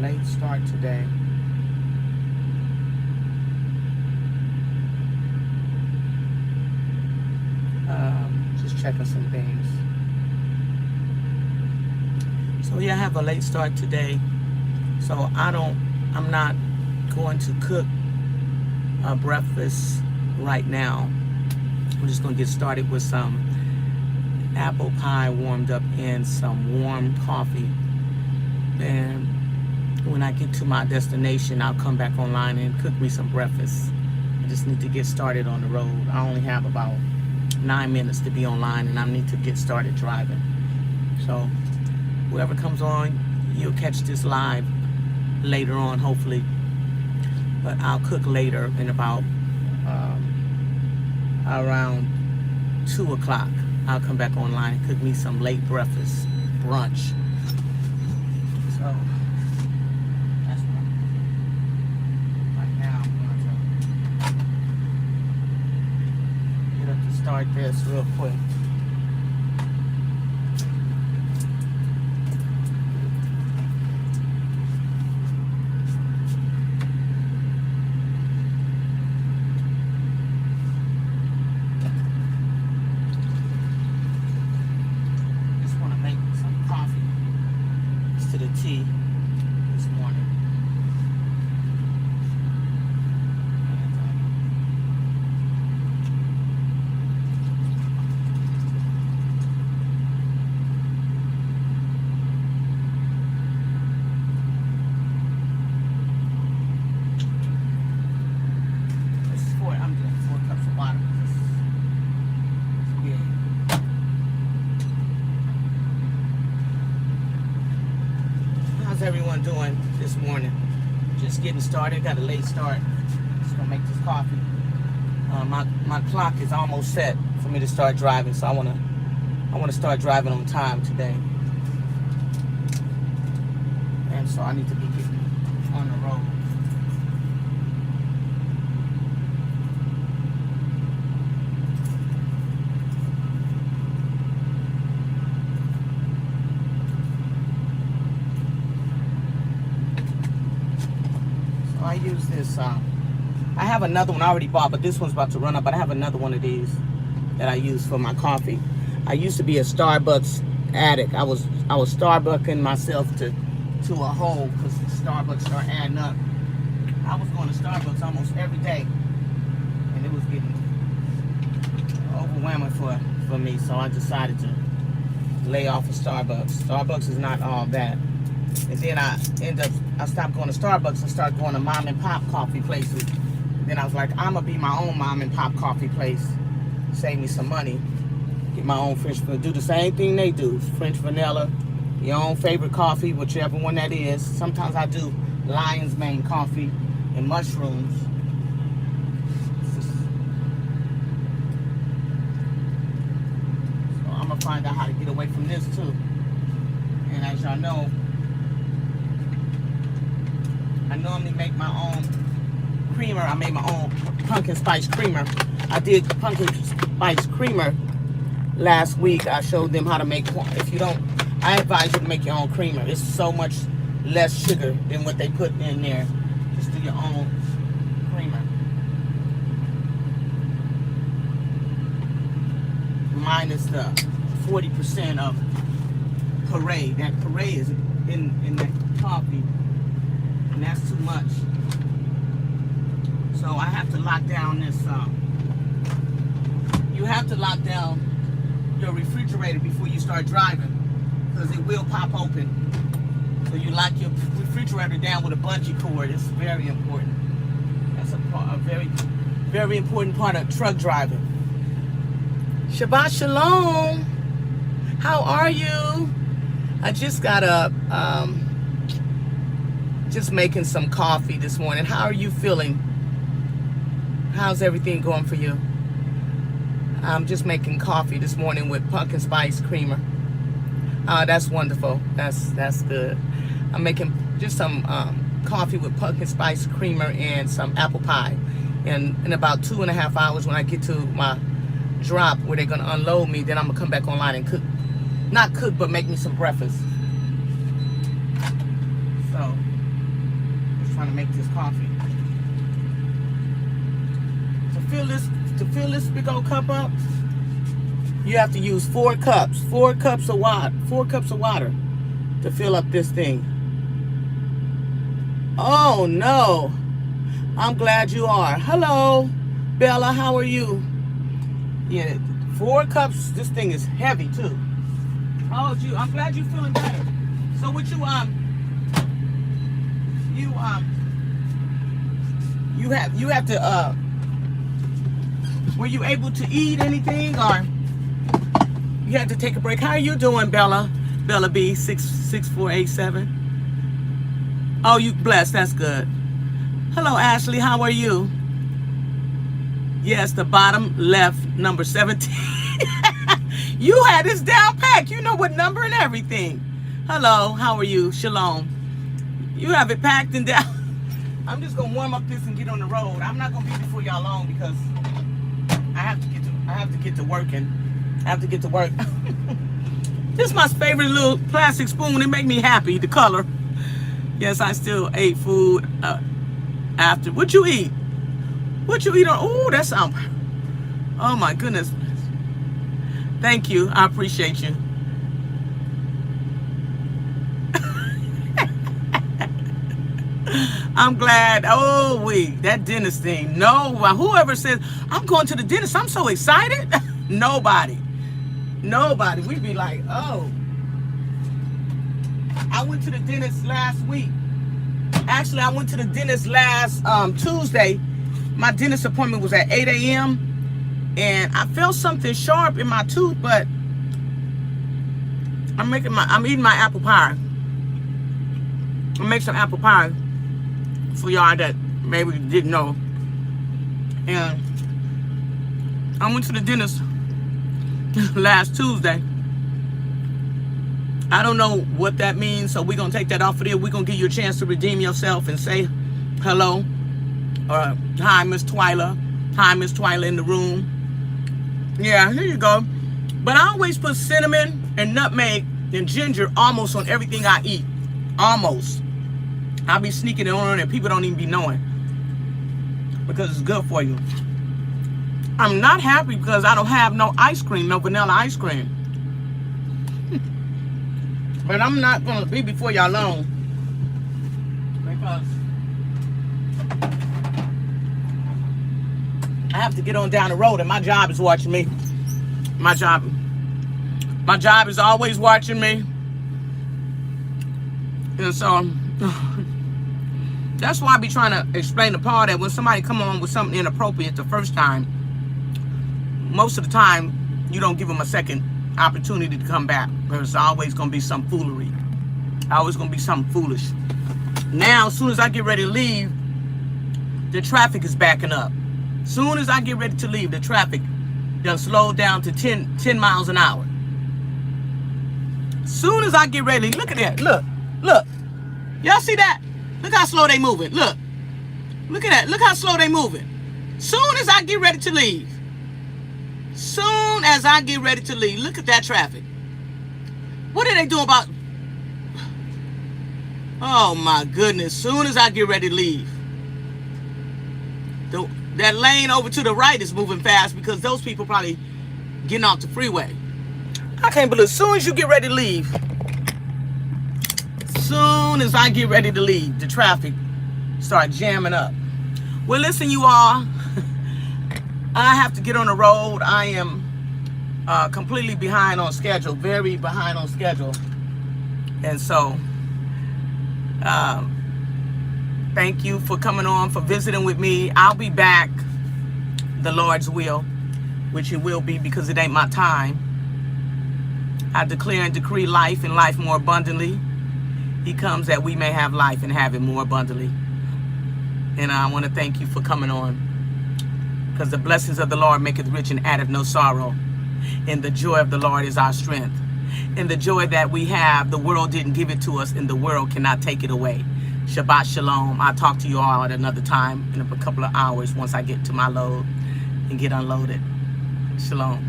late start today. Just checking some things. So yeah, I have a late start today. So I'm not going to cook breakfast right now. I'm just going to get started with some apple pie warmed up in some warm coffee. And when I get to my destination, I'll come back online and cook me some breakfast. I just need to get started on the road. I only have about 9 minutes to be online, and I need to get started driving. So whoever comes on, you'll catch this live later on, hopefully. But I'll cook later in about around 2 o'clock. I'll come back online and cook me some late breakfast, brunch. So that's what right now I'm going to get up to start this real quick. Tea this morning. This is I'm doing 4 cups of water. How's everyone doing this morning? Just getting started. Got a late start. Just gonna make this coffee. My clock is almost set for me to start driving, so I wanna start driving on time today. And so I need to be getting on the road. I use this, I have another one I already bought, but this one's about to run up, but I have another one of these that I use for my coffee. I used to be a Starbucks addict. I was Starbucking myself to a hole because Starbucks started adding up. I was going to Starbucks almost every day, and it was getting overwhelming for me, so I decided to lay off of Starbucks. Starbucks is not all that. And then I stopped going to Starbucks and started going to mom and pop coffee places. And then I was like, I'm gonna be my own mom and pop coffee place. Save me some money. Get my own French vanilla. Do the same thing they do. French vanilla, your own favorite coffee, whichever one that is. Sometimes I do lion's mane coffee and mushrooms. So I'm gonna find out how to get away from this too. And as y'all know, I normally make my own creamer. I made my own pumpkin spice creamer. I did the pumpkin spice creamer last week. I showed them how to make. If you don't, I advise you to make your own creamer. It's so much less sugar than what they put in there. Just do your own creamer. Minus the 40% of puree. That puree is in the coffee. And that's too much. So I have to lock down this. You have to lock down your refrigerator before you start driving, because it will pop open. So you lock your refrigerator down with a bungee cord. It's very important. That's a very, very important part of truck driving. Shabbat Shalom. How are you? I just got up. Just making some coffee this morning. How are you feeling? How's everything going for you? I'm just making coffee this morning with pumpkin spice creamer. That's wonderful. That's good. I'm making just some coffee with pumpkin spice creamer and some apple pie. And in about 2.5 hours, when I get to my drop where they're gonna unload me, then I'm gonna come back online and cook. Not cook, but make me some breakfast. So trying to make this coffee. To fill this big old cup up, you have to use 4 cups. 4 cups of water. 4 cups of water to fill up this thing. Oh no. I'm glad you are. Hello, Bella, how are you? Yeah, 4 cups. This thing is heavy too. Oh, I'm glad you're feeling better. So what you have to were you able to eat anything, or you had to take a break? How are you doing, Bella? Bella B 66487. Oh, you blessed. That's good. Hello, Ashley. How are you? Yes, the bottom left, number 17. You had this down pack. You know what number and everything. Hello, how are you? Shalom. You have it packed and down. I'm just gonna warm up this and get on the road. I'm not gonna be before y'all long because I have to get to working. I have to get to work. This is my favorite little plastic spoon. It make me happy. The color. Yes, I still ate food after. What you eat? What you eat on? Oh, that sound. Oh my goodness. Thank you. I appreciate you. I'm glad. Oh, that dentist thing. No, whoever says I'm going to the dentist, I'm so excited. Nobody. We'd be like, oh. I went to the dentist last week. Actually, I went to the dentist last Tuesday. My dentist appointment was at 8 a.m. and I felt something sharp in my tooth, but I'm eating my apple pie. I'll make some apple pie for y'all that maybe didn't know. And I went to the dentist last Tuesday. I don't know what that means, so we're going to take that off of there. We're going to give you a chance to redeem yourself and say hello. Or hi, Miss Twila. Hi, Miss Twila in the room. Yeah, here you go. But I always put cinnamon and nutmeg and ginger almost on everything I eat. Almost. I'll be sneaking it on and people don't even be knowing. Because it's good for you. I'm not happy because I don't have no ice cream, no vanilla ice cream. But I'm not going to be before y'all long. Because I have to get on down the road and my job is watching me. My job is always watching me. And so that's why I be trying to explain to Paul that when somebody come on with something inappropriate the first time, most of the time you don't give them a second opportunity to come back. There's always going to be some foolery. Always going to be something foolish. Now, as soon as I get ready to leave, the traffic is backing up. Soon as I get ready to leave, the traffic done slowed down to 10 miles an hour. Soon as I get ready, look at that. Look. Y'all see that? Look how slow they moving. Look at that. Look how slow they moving. Soon as I get ready to leave. Soon as I get ready to leave. Look at that traffic. What are they doing about? Oh my goodness. Soon as I get ready to leave. That lane over to the right is moving fast because those people probably getting off the freeway. I can't believe as soon as you get ready to leave. Soon as I get ready to leave, the traffic start jamming up. Well, listen, you all. I have to get on the road. I am completely behind on schedule, very behind on schedule. And so, thank you for coming on, for visiting with me. I'll be back, the Lord's will, which it will be because it ain't my time. I declare and decree life and life more abundantly. He comes that we may have life and have it more abundantly. And I want to thank you for coming on. Because the blessings of the Lord maketh rich and addeth no sorrow. And the joy of the Lord is our strength. And the joy that we have, the world didn't give it to us, and the world cannot take it away. Shabbat shalom. I'll talk to you all at another time in a couple of hours once I get to my load and get unloaded. Shalom.